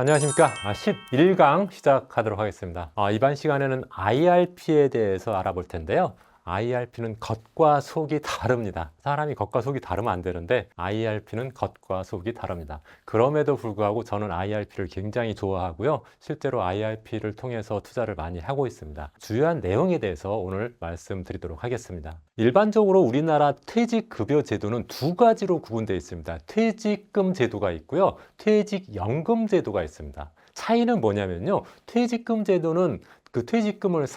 안녕하십니까. 11강 시작하도록 하겠습니다. 이번 시간에는 IRP에 대해서 알아볼 텐데요. IRP는 겉과 속이 다릅니다. 사람이 겉과 속이 다르면 안 되는데 IRP는 겉과 속이 다릅니다. 그럼에도 불구하고 저는 IRP를 굉장히 좋아하고요. 실제로 IRP를 통해서 투자를 많이 하고 있습니다. 주요한 내용에 대해서 오늘 말씀드리도록 하겠습니다. 일반적으로 우리나라 퇴직급여 제도는 두 가지로 구분되어 있습니다. 퇴직금 제도가 있고요. 퇴직연금 제도가 있습니다. 차이는 뭐냐면요. 퇴직금 제도는 그 퇴직금을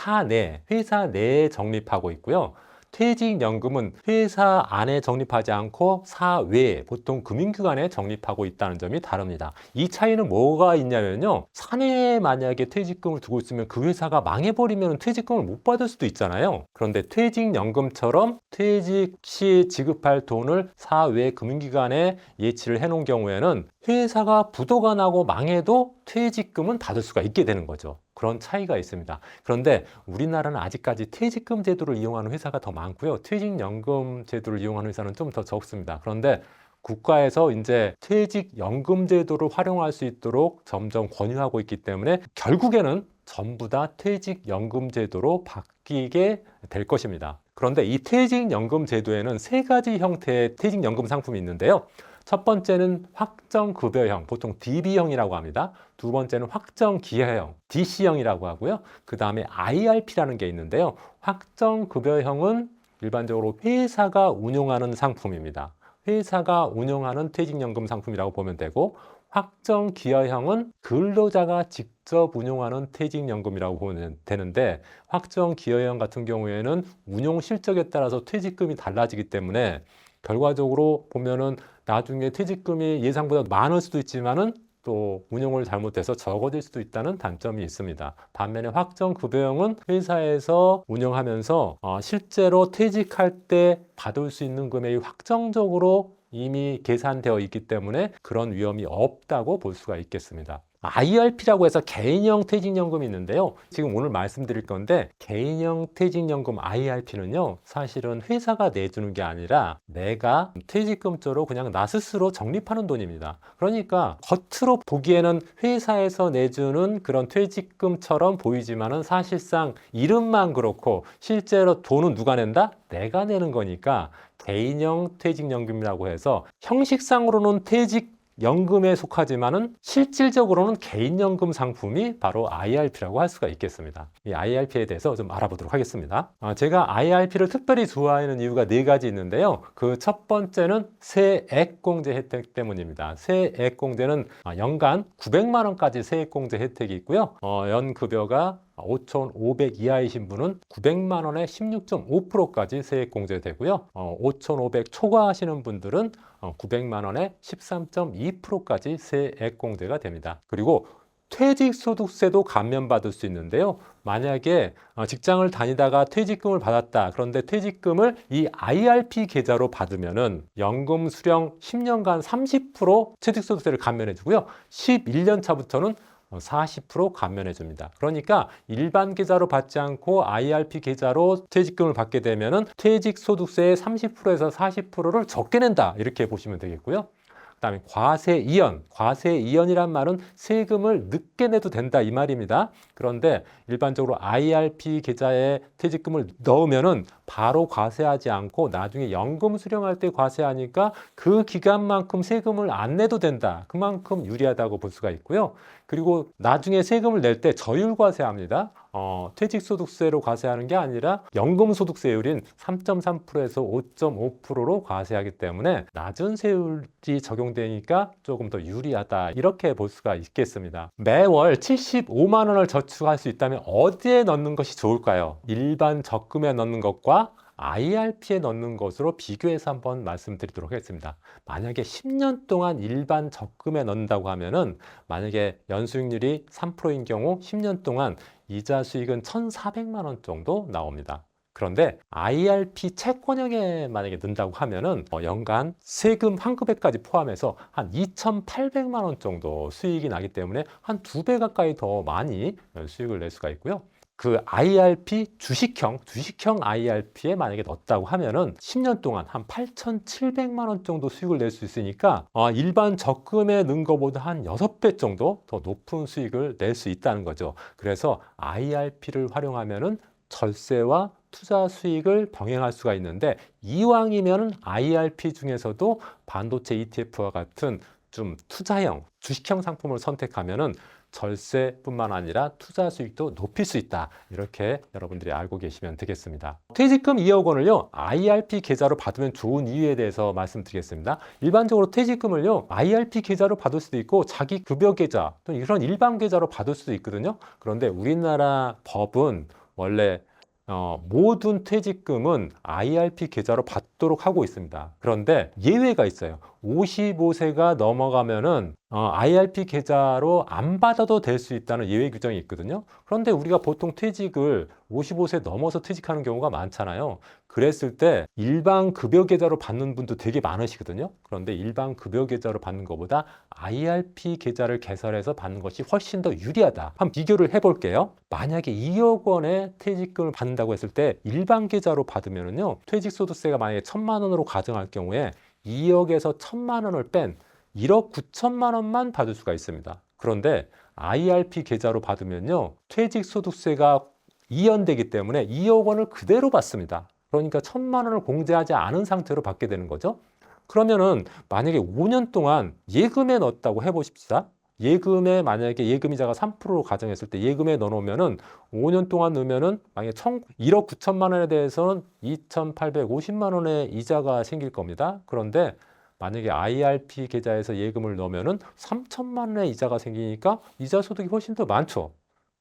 회사 내에 적립하고 있고요. 퇴직연금은 회사 안에 적립하지 않고 사외에 보통 금융기관에 적립하고 있다는 점이 다릅니다. 이 차이는 뭐가 있냐면요. 사내에 만약에 퇴직금을 두고 있으면 그 회사가 망해버리면 퇴직금을 못 받을 수도 있잖아요. 그런데 퇴직연금처럼 퇴직 시 지급할 돈을 사외 금융기관에 예치를 해놓은 경우에는 회사가 부도가 나고 망해도 퇴직금은 받을 수가 있게 되는 거죠. 그런 차이가 있습니다. 그런데 우리나라는 아직까지 퇴직금 제도를 이용하는 회사가 더 많고요. 퇴직연금 제도를 이용하는 회사는 좀 더 적습니다. 그런데 국가에서 이제 퇴직연금 제도를 활용할 수 있도록 점점 권유하고 있기 때문에 결국에는 전부 다 퇴직연금 제도로 바뀌게 될 것입니다. 그런데 이 퇴직연금 제도에는 세 가지 형태의 퇴직연금 상품이 있는데요. 첫 번째는 확정급여형, 보통 DB형이라고 합니다. 두 번째는 확정기여형, DC형이라고 하고요. 그 다음에 IRP라는 게 있는데요. 확정급여형은 일반적으로 회사가 운용하는 상품입니다. 회사가 운용하는 퇴직연금 상품이라고 보면 되고, 확정기여형은 근로자가 직접 운용하는 퇴직연금이라고 보면 되는데, 확정기여형 같은 경우에는 운용 실적에 따라서 퇴직금이 달라지기 때문에 결과적으로 보면은 나중에 퇴직금이 예상보다 많을 수도 있지만은 또 운용을 잘못해서 적어질 수도 있다는 단점이 있습니다. 반면에 확정급여형은 회사에서 운영하면서 실제로 퇴직할 때 받을 수 있는 금액이 확정적으로 이미 계산되어 있기 때문에 그런 위험이 없다고 볼 수가 있겠습니다. IRP라고 해서 개인형 퇴직연금이 있는데요. 지금 오늘 말씀드릴 건데 개인형 퇴직연금 IRP는요. 사실은 회사가 내주는 게 아니라 내가 퇴직금조로 그냥 나 스스로 적립하는 돈입니다. 그러니까 겉으로 보기에는 회사에서 내주는 그런 퇴직금처럼 보이지만은 사실상 이름만 그렇고 실제로 돈은 누가 낸다? 내가 내는 거니까 개인형 퇴직연금이라고 해서 형식상으로는 퇴직연금에 속하지만은 실질적으로는 개인연금 상품이 바로 IRP라고 할 수가 있겠습니다. 이 IRP에 대해서 좀 알아보도록 하겠습니다. 제가 IRP를 특별히 좋아하는 이유가 네 가지 있는데요. 그 첫 번째는 세액공제 혜택 때문입니다. 세액공제는 연간 900만 원까지 세액공제 혜택이 있고요. 연급여가 5,500 이하이신 분은 900만 원에 16.5%까지 세액공제되고요. 5,500 초과하시는 분들은 900만 원에 13.2%까지 세액공제가 됩니다. 그리고 퇴직소득세도 감면받을 수 있는데요. 만약에 직장을 다니다가 퇴직금을 받았다. 그런데 퇴직금을 이 IRP 계좌로 받으면은 연금 수령 10년간 30% 퇴직소득세를 감면해 주고요. 11년 차부터는 40% 감면해 줍니다. 그러니까 일반 계좌로 받지 않고 IRP 계좌로 퇴직금을 받게 되면은 퇴직소득세의 30%에서 40%를 적게 낸다. 이렇게 보시면 되겠고요. 그다음에 과세이연이란 말은 세금을 늦게 내도 된다 이 말입니다. 그런데 일반적으로 IRP 계좌에 퇴직금을 넣으면은 바로 과세하지 않고 나중에 연금 수령할 때 과세하니까 그 기간만큼 세금을 안 내도 된다. 그만큼 유리하다고 볼 수가 있고요. 그리고 나중에 세금을 낼 때 저율과세합니다. 퇴직소득세로 과세하는 게 아니라 연금소득세율인 3.3%에서 5.5%로 과세하기 때문에 낮은 세율이 적용되니까 조금 더 유리하다 이렇게 볼 수가 있겠습니다. 매월 75만 원을 저축할 수 있다면 어디에 넣는 것이 좋을까요? 일반 적금에 넣는 것과 IRP에 넣는 것으로 비교해서 한번 말씀드리도록 하겠습니다. 만약에 10년 동안 일반 적금에 넣는다고 하면은 만약에 연수익률이 3%인 경우 10년 동안 이자 수익은 1,400만 원 정도 나옵니다. 그런데 IRP 채권형에 만약에 넣는다고 하면은 연간 세금 환급액까지 포함해서 한 2,800만 원 정도 수익이 나기 때문에 한 2배 가까이 더 많이 수익을 낼 수가 있고요. 그 IRP 주식형 IRP에 만약에 넣었다고 하면은 10년 동안 한 8,700만 원 정도 수익을 낼 수 있으니까 일반 적금에 넣은 것보다 한 6배 정도 더 높은 수익을 낼 수 있다는 거죠. 그래서 IRP를 활용하면은 절세와 투자 수익을 병행할 수가 있는데, 이왕이면은 IRP 중에서도 반도체 ETF와 같은 좀 투자형, 주식형 상품을 선택하면은 절세뿐만 아니라 투자 수익도 높일 수 있다. 이렇게 여러분들이 알고 계시면 되겠습니다. 퇴직금 2억 원을요, IRP 계좌로 받으면 좋은 이유에 대해서 말씀드리겠습니다. 일반적으로 퇴직금을요, IRP 계좌로 받을 수도 있고 자기 급여 계좌 또 이런 일반 계좌로 받을 수도 있거든요. 그런데 우리나라 법은 원래 모든 퇴직금은 IRP 계좌로 받도록 하고 있습니다. 그런데 예외가 있어요. 55세가 넘어가면은 IRP 계좌로 안 받아도 될 수 있다는 예외 규정이 있거든요. 그런데 우리가 보통 퇴직을 55세 넘어서 퇴직하는 경우가 많잖아요. 그랬을 때 일반 급여 계좌로 받는 분도 되게 많으시거든요. 그런데 일반 급여 계좌로 받는 것보다 IRP 계좌를 개설해서 받는 것이 훨씬 더 유리하다. 한번 비교를 해볼게요. 만약에 2억 원의 퇴직금을 받는다고 했을 때 일반 계좌로 받으면요, 퇴직소득세가 만약에 1,000만 원으로 가정할 경우에 2억에서 1,000만 원을 뺀 1억 9천만 원만 받을 수가 있습니다. 그런데 IRP 계좌로 받으면요, 퇴직소득세가 이연되기 때문에 2억 원을 그대로 받습니다. 그러니까 1,000만 원을 공제하지 않은 상태로 받게 되는 거죠. 그러면은 만약에 5년 동안 예금에 넣었다고 해보십시다. 예금에 만약에 예금이자가 3%로 가정했을 때 예금에 넣어놓으면은 5년 동안 넣으면은 만약에 1억 9천만 원에 대해서는 2,850만 원의 이자가 생길 겁니다. 그런데 만약에 IRP 계좌에서 예금을 넣으면은 3천만 원의 이자가 생기니까 이자 소득이 훨씬 더 많죠.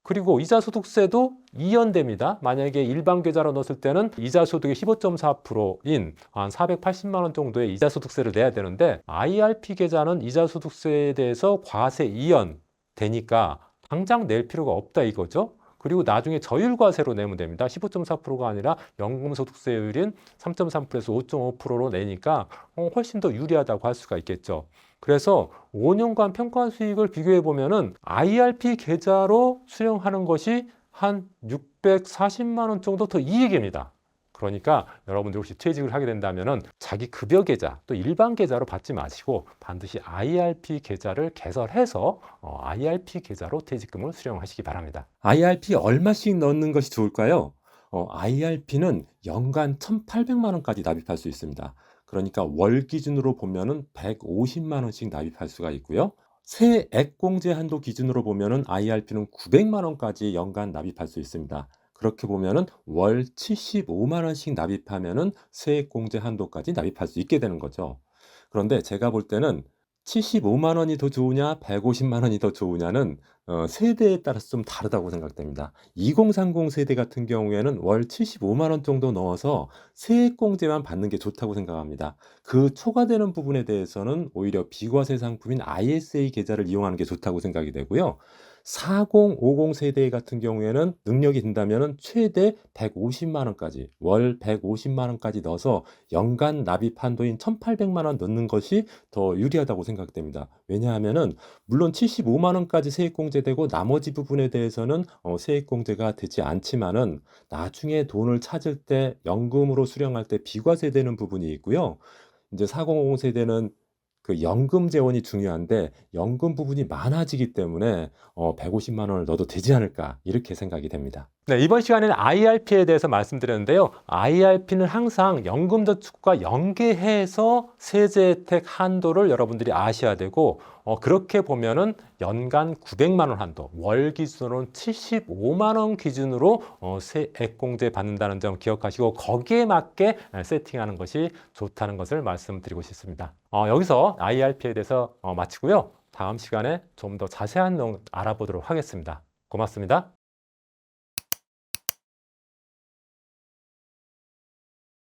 그리고 이자 소득세도 이연됩니다. 만약에 일반 계좌로 넣었을 때는 이자 소득의 15.4%인 한 480만 원 정도의 이자 소득세를 내야 되는데, IRP 계좌는 이자 소득세에 대해서 과세 이연 되니까 당장 낼 필요가 없다 이거죠. 그리고 나중에 저율과세로 내면 됩니다. 15.4%가 아니라 연금소득세율인 3.3%에서 5.5%로 내니까 훨씬 더 유리하다고 할 수가 있겠죠. 그래서 5년간 평가 수익을 비교해 보면은 IRP 계좌로 수령하는 것이 한 640만 원 정도 더 이익입니다. 그러니까 여러분들 혹시 퇴직을 하게 된다면은 자기 급여 계좌 또 일반 계좌로 받지 마시고 반드시 IRP 계좌를 개설해서 IRP 계좌로 퇴직금을 수령하시기 바랍니다. IRP 얼마씩 넣는 것이 좋을까요? IRP는 연간 1,800만 원까지 납입할 수 있습니다. 그러니까 월 기준으로 보면은 150만 원씩 납입할 수가 있고요. 세액 공제 한도 기준으로 보면은 IRP는 900만 원까지 연간 납입할 수 있습니다. 그렇게 보면은 월 75만 원씩 납입하면은 세액 공제 한도까지 납입할 수 있게 되는 거죠. 그런데 제가 볼 때는 75만 원이 더 좋으냐, 150만 원이 더 좋으냐는 세대에 따라서 좀 다르다고 생각됩니다. 2030 세대 같은 경우에는 월 75만 원 정도 넣어서 세액 공제만 받는 게 좋다고 생각합니다. 그 초과되는 부분에 대해서는 오히려 비과세 상품인 ISA 계좌를 이용하는 게 좋다고 생각이 되고요. 40, 50 세대 같은 경우에는 능력이 된다면 최대 150만 원까지, 월 150만 원까지 넣어서 연간 납입 한도인 1,800만 원 넣는 것이 더 유리하다고 생각됩니다. 왜냐하면은 물론 75만 원까지 세액 공제되고 나머지 부분에 대해서는 세액 공제가 되지 않지만은 나중에 돈을 찾을 때 연금으로 수령할 때 비과세되는 부분이 있고요. 이제 4050 세대는 그 연금 재원이 중요한데 연금 부분이 많아지기 때문에 150만 원을 넣어도 되지 않을까 이렇게 생각이 됩니다. 네, 이번 시간에는 IRP에 대해서 말씀드렸는데요. IRP는 항상 연금저축과 연계해서 세제 혜택 한도를 여러분들이 아셔야 되고, 그렇게 보면은 연간 900만 원 한도, 월 기준으로는 75만 원 기준으로 세액 공제 받는다는 점 기억하시고 거기에 맞게 세팅하는 것이 좋다는 것을 말씀드리고 싶습니다. 여기서 IRP에 대해서 마치고요. 다음 시간에 좀 더 자세한 내용 알아보도록 하겠습니다. 고맙습니다.